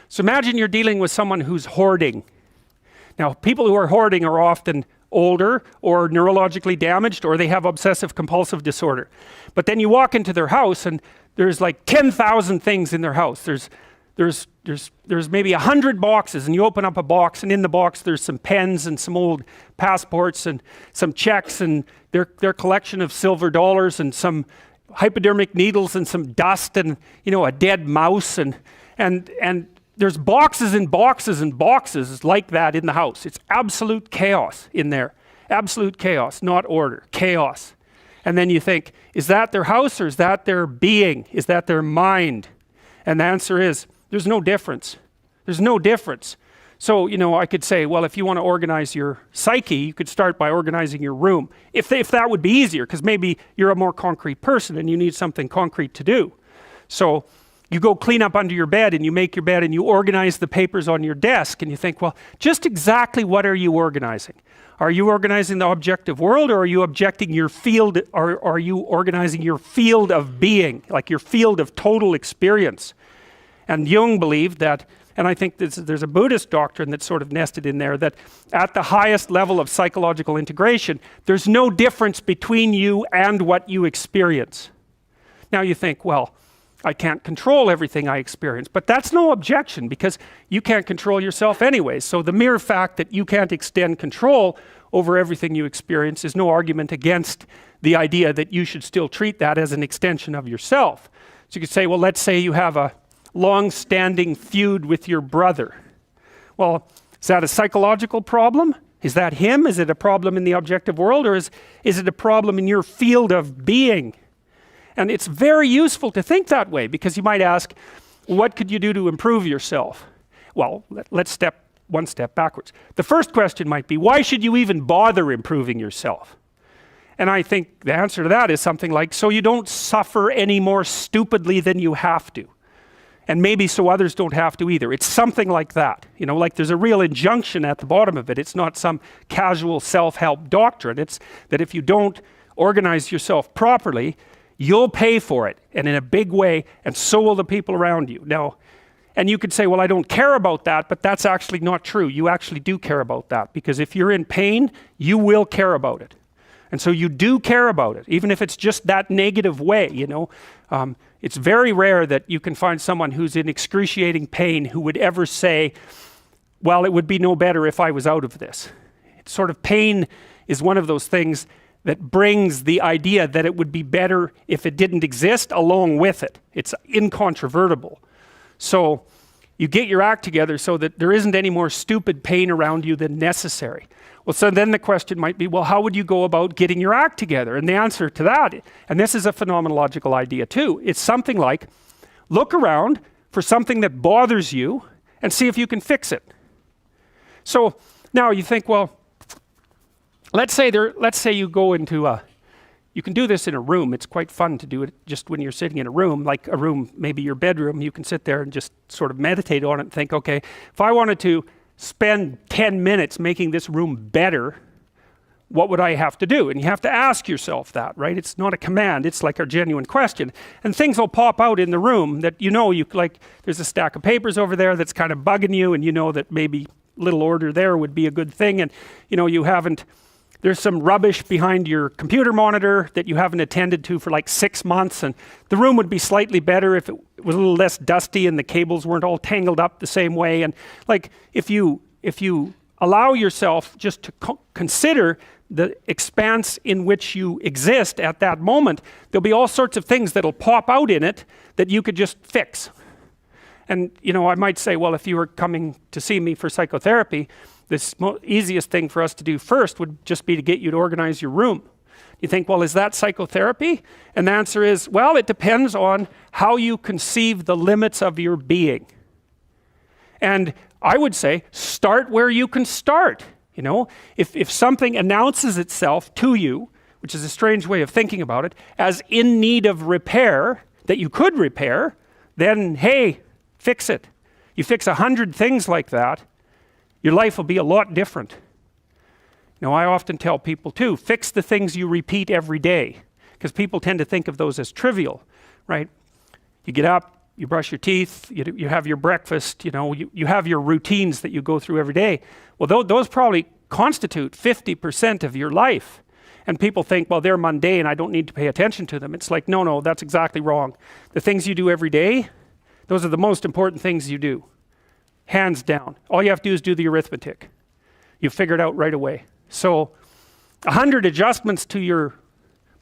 So imagine you're dealing with someone who's hoarding. Now, people who are hoarding are often older or neurologically damaged, or they have obsessive compulsive disorder. But then you walk into their house and there's like 10,000 things in their house. There's maybe 100 boxes, and you open up a box, and in the box there's some pens and some old passports and some checks and their collection of silver dollars and some hypodermic needles and some dust and a dead mouse and there's boxes and boxes and boxes like that in the house. It's absolute chaos in there. Absolute chaos, not order, chaos. And then you think, is that their house or is that their being? Is that their mind? And the answer is, there's no difference. There's no difference. So, I could say, well, if you want to organize your psyche, you could start by organizing your room. If that would be easier, because maybe you're a more concrete person and you need something concrete to do. So, you go clean up under your bed and you make your bed and you organize the papers on your desk and you think, well, just exactly what are you organizing? Are you organizing the objective world, or are you objecting your field, or are you organizing your field of being, like your field of total experience? And Jung believed that, and I think there's a Buddhist doctrine that's sort of nested in there, that at the highest level of psychological integration, there's no difference between you and what you experience. Now you think, well, I can't control everything I experience, but that's no objection, because you can't control yourself anyway. So the mere fact that you can't extend control over everything you experience is no argument against the idea that you should still treat that as an extension of yourself. So you could say, well, let's say you have a long-standing feud with your brother. Well, is that a psychological problem? Is that him? Is it a problem in the objective world, or is it a problem in your field of being? And it's very useful to think that way, because you might ask, what could you do to improve yourself? Well, let's step one step backwards. The first question might be, why should you even bother improving yourself? And I think the answer to that is something like, so you don't suffer any more stupidly than you have to. And maybe so others don't have to either. It's something like that. Like there's a real injunction at the bottom of it. It's not some casual self-help doctrine. It's that if you don't organize yourself properly, you'll pay for it, and in a big way, and so will the people around you. Now, and you could say, well, I don't care about that, but that's actually not true. You actually do care about that, because if you're in pain, you will care about it. And so you do care about it, even if it's just that negative way, It's very rare that you can find someone who's in excruciating pain who would ever say, well, it would be no better if I was out of this. It's sort of pain is one of those things that brings the idea that it would be better if it didn't exist along with it. It's incontrovertible. So you get your act together so that there isn't any more stupid pain around you than necessary. Well, so then the question might be, well, how would you go about getting your act together? And the answer to that, and this is a phenomenological idea too, it's something like, look around for something that bothers you and see if you can fix it. So now you think, well, let's say you go into you can do this in a room. It's quite fun to do it just when you're sitting in a room, like a room, maybe your bedroom. You can sit there and just sort of meditate on it and think, okay, if I wanted to spend 10 minutes making this room better, what would I have to do? And you have to ask yourself that, right? It's not a command, it's like a genuine question. And things will pop out in the room that you like, there's a stack of papers over there that's kind of bugging you, and you know that maybe little order there would be a good thing, and there's some rubbish behind your computer monitor that you haven't attended to for like 6 months, and the room would be slightly better if it was a little less dusty and the cables weren't all tangled up the same way. And like if you allow yourself just to consider the expanse in which you exist at that moment, there'll be all sorts of things that'll pop out in it that you could just fix. And I might say, well, if you were coming to see me for psychotherapy, the easiest thing for us to do first would just be to get you to organize your room. You think, well, is that psychotherapy? And the answer is, well, it depends on how you conceive the limits of your being. And I would say, start where you can start. If something announces itself to you, which is a strange way of thinking about it, as in need of repair, that you could repair, then, hey, fix it. You fix 100 things like that, your life will be a lot different. I often tell people too, fix the things you repeat every day, because people tend to think of those as trivial, right? You get up, you brush your teeth, you have your breakfast, you have your routines that you go through every day. Well, those probably constitute 50% of your life. And people think, well, they're mundane, I don't need to pay attention to them. It's like, no, that's exactly wrong. The things you do every day, those are the most important things you do. Hands down. All you have to do is do the arithmetic. You figure it out right away. So 100 adjustments to your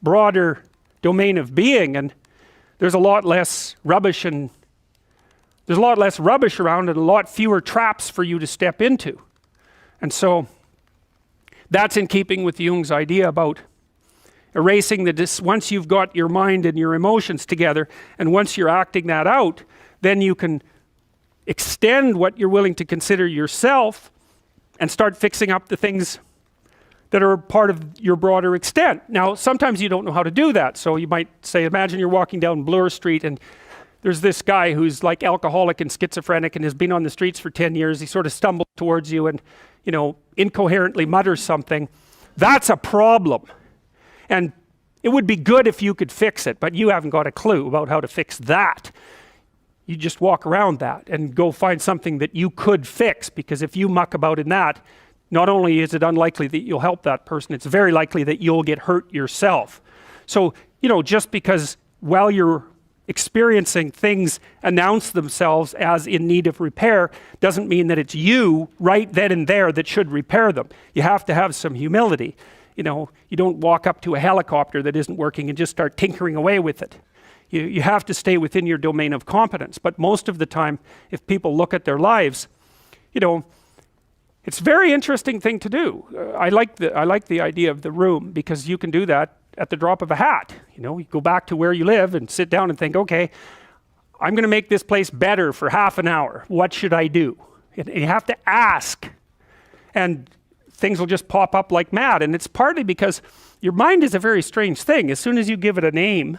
broader domain of being, and there's a lot less rubbish around and a lot fewer traps for you to step into. And so that's in keeping with Jung's idea about erasing once you've got your mind and your emotions together, and once you're acting that out, then you can extend what you're willing to consider yourself and start fixing up the things that are part of your broader extent. Now, sometimes you don't know how to do that. So you might say, imagine you're walking down Bloor Street and there's this guy who's like alcoholic and schizophrenic and has been on the streets for 10 years. He sort of stumbles towards you and, incoherently mutters something. That's a problem. And it would be good if you could fix it, but you haven't got a clue about how to fix that. You just walk around that and go find something that you could fix, because if you muck about in that, not only is it unlikely that you'll help that person, it's very likely that you'll get hurt yourself. So, just because while you're experiencing things announce themselves as in need of repair, doesn't mean that it's you right then and there that should repair them. You have to have some humility. You don't walk up to a helicopter that isn't working and just start tinkering away with it. You have to stay within your domain of competence. But most of the time, if people look at their lives, it's a very interesting thing to do. I like the idea of the room, because you can do that at the drop of a hat. You go back to where you live and sit down and think, okay, I'm going to make this place better for half an hour. What should I do? And you have to ask, and things will just pop up like mad. And it's partly because your mind is a very strange thing. As soon as you give it a name,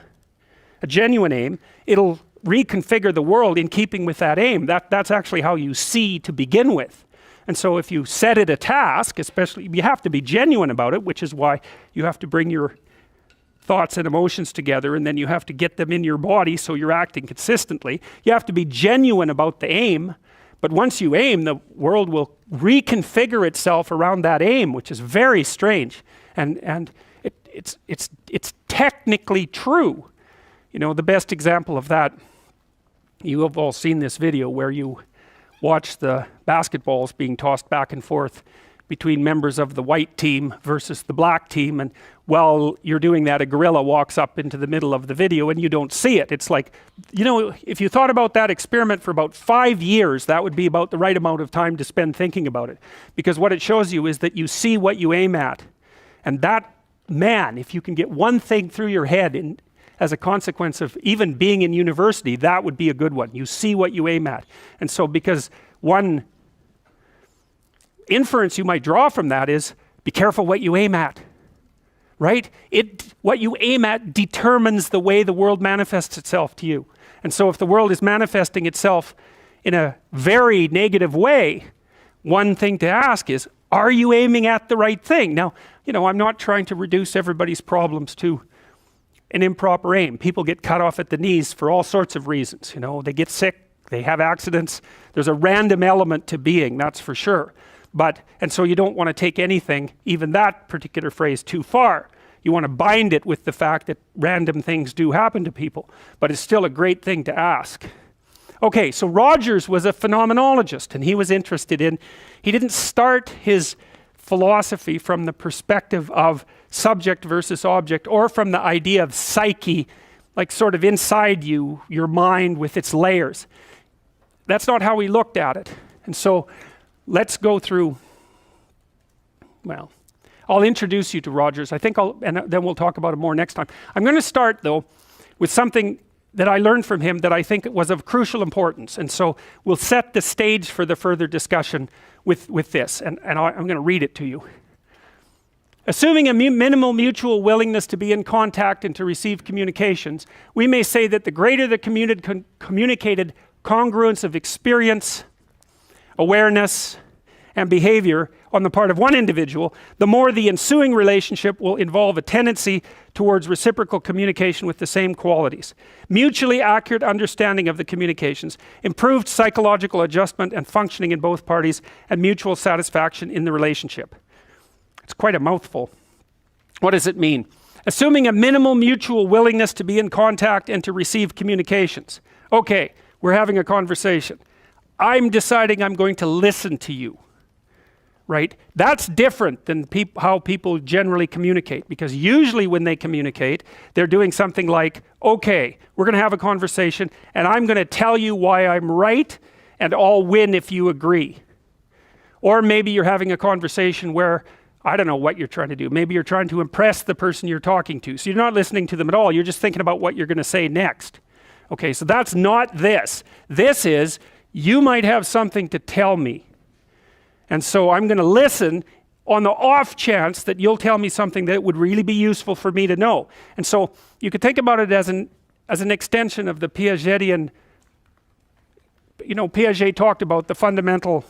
a genuine aim, it'll reconfigure the world in keeping with that aim. That's actually how you see to begin with. And so if you set it a task, especially, you have to be genuine about it, which is why you have to bring your thoughts and emotions together, and then you have to get them in your body so you're acting consistently. You have to be genuine about the aim, but once you aim, the world will reconfigure itself around that aim, which is very strange. And it's technically true. The best example of that, you have all seen this video where you watch the basketballs being tossed back and forth between members of the white team versus the black team, and while you're doing that, a gorilla walks up into the middle of the video and you don't see it. It's like, if you thought about that experiment for about 5 years, that would be about the right amount of time to spend thinking about it. Because what it shows you is that you see what you aim at. And that, man, if you can get one thing through your head as a consequence of even being in university, that would be a good one. You see what you aim at. And so because one inference you might draw from that is, be careful what you aim at, right? What you aim at determines the way the world manifests itself to you. And so if the world is manifesting itself in a very negative way, one thing to ask is, are you aiming at the right thing? Now, I'm not trying to reduce everybody's problems to an improper aim. People get cut off at the knees for all sorts of reasons. They get sick, they have accidents. There's a random element to being, that's for sure. And so you don't want to take anything, even that particular phrase, too far. You want to bind it with the fact that random things do happen to people, but it's still a great thing to ask. Okay, so Rogers was a phenomenologist, and he was interested he didn't start his philosophy from the perspective of subject versus object, or from the idea of psyche, like sort of inside you, your mind with its layers. That's not how he looked at it. And so let's go through, I'll introduce you to Rogers. And then we'll talk about it more next time. I'm going to start, though, with something that I learned from him that I think was of crucial importance. And so we'll set the stage for the further discussion with this. And I'm going to read it to you. Assuming a minimal mutual willingness to be in contact and to receive communications, we may say that the greater the communicated congruence of experience, awareness, and behavior on the part of one individual, the more the ensuing relationship will involve a tendency towards reciprocal communication with the same qualities, mutually accurate understanding of the communications, improved psychological adjustment and functioning in both parties, and mutual satisfaction in the relationship. It's quite a mouthful. What does it mean? Assuming a minimal mutual willingness to be in contact and to receive communications. Okay, we're having a conversation. I'm deciding I'm going to listen to you, right? That's different than how people generally communicate, because usually when they communicate, they're doing something like, okay, we're going to have a conversation and I'm going to tell you why I'm right and I'll win if you agree. Or maybe you're having a conversation where, I don't know what you're trying to do. Maybe you're trying to impress the person you're talking to. So you're not listening to them at all. You're just thinking about what you're going to say next. Okay, so that's not this. This is, you might have something to tell me. And so I'm going to listen on the off chance that you'll tell me something that would really be useful for me to know. And so you could think about it as an extension of the Piagetian, Piaget talked about the fundamentally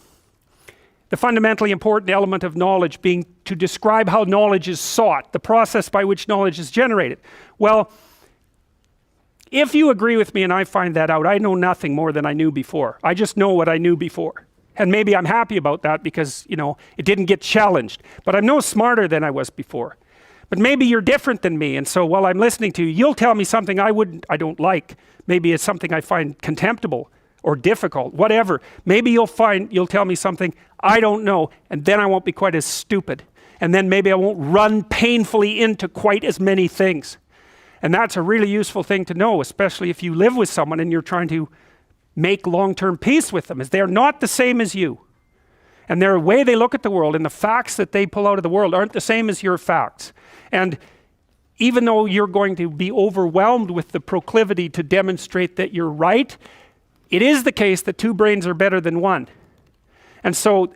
important element of knowledge being to describe how knowledge is sought, the process by which knowledge is generated. Well, if you agree with me and I find that out, I know nothing more than I knew before. I just know what I knew before. And maybe I'm happy about that because, it didn't get challenged. But I'm no smarter than I was before. But maybe you're different than me, and so while I'm listening to you, you'll tell me something I don't like. Maybe it's something I find contemptible or difficult, whatever. Maybe you'll tell me something I don't know, and then I won't be quite as stupid. And then maybe I won't run painfully into quite as many things. And that's a really useful thing to know, especially if you live with someone and you're trying to make long-term peace with them, is they're not the same as you. And their way they look at the world and the facts that they pull out of the world aren't the same as your facts. And even though you're going to be overwhelmed with the proclivity to demonstrate that you're right, it is the case that two brains are better than one. And so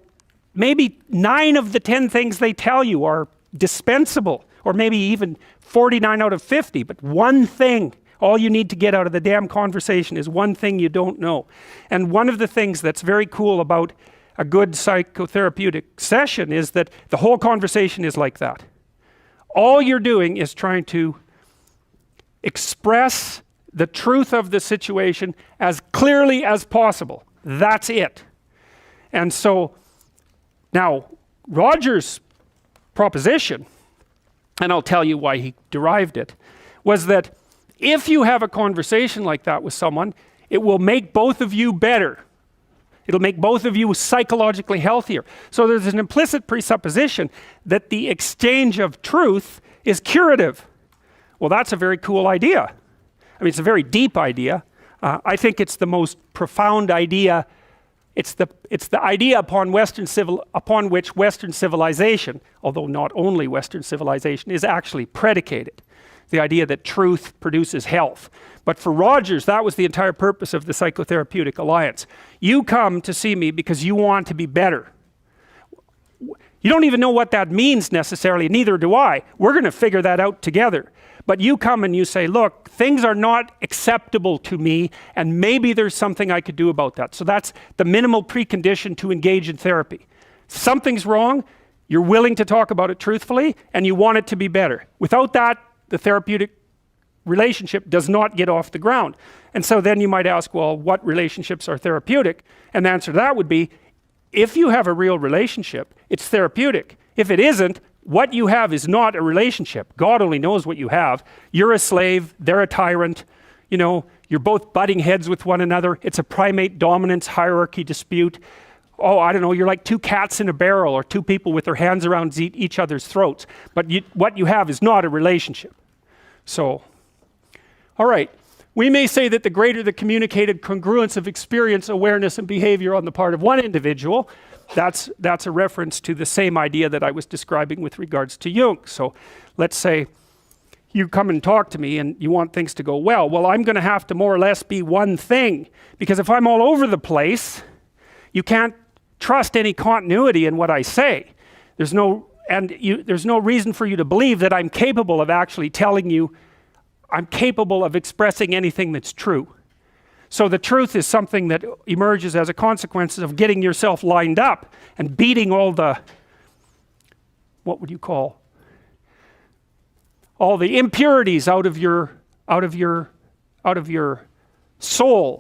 maybe 9 of the 10 things they tell you are dispensable, or maybe even 49 out of 50, but one thing, all you need to get out of the damn conversation is one thing you don't know. And one of the things that's very cool about a good psychotherapeutic session is that the whole conversation is like that. All you're doing is trying to express the truth of the situation as clearly as possible. That's it. And so now Roger's proposition, and I'll tell you why he derived it, was that if you have a conversation like that with someone, it will make both of you better. It'll make both of you psychologically healthier. So there's an implicit presupposition that the exchange of truth is curative. Well, that's a very cool idea. I mean, it's a very deep idea. I think it's the most profound idea. It's the idea upon which Western civilization, although not only Western civilization, is actually predicated. The idea that truth produces health. But for Rogers, that was the entire purpose of the Psychotherapeutic Alliance. You come to see me because you want to be better. You don't even know what that means necessarily, neither do I. We're going to figure that out together. But you come and you say, look, things are not acceptable to me, and maybe there's something I could do about that. So that's the minimal precondition to engage in therapy. Something's wrong, you're willing to talk about it truthfully, and you want it to be better. Without that, the therapeutic relationship does not get off the ground. And so then you might ask, well, what relationships are therapeutic? And the answer to that would be, if you have a real relationship, it's therapeutic. If it isn't, what you have is not a relationship. God only knows what you have. You're a slave, they're a tyrant, you're both butting heads with one another. It's a primate dominance hierarchy dispute. Oh, I don't know, you're like 2 cats in a barrel, or 2 people with their hands around each other's throats. But what you have is not a relationship. So, all right. We may say that the greater the communicated congruence of experience, awareness, and behavior on the part of one individual, that's a reference to the same idea that I was describing with regards to Jung. So let's say you come and talk to me and you want things to go well. Well, I'm going to have to more or less be one thing, because if I'm all over the place, you can't trust any continuity in what I say. There's no reason for you to believe that I'm capable of actually telling you, I'm capable of expressing anything that's true. So the truth is something that emerges as a consequence of getting yourself lined up and beating all the, what would you call, all the impurities out of your soul.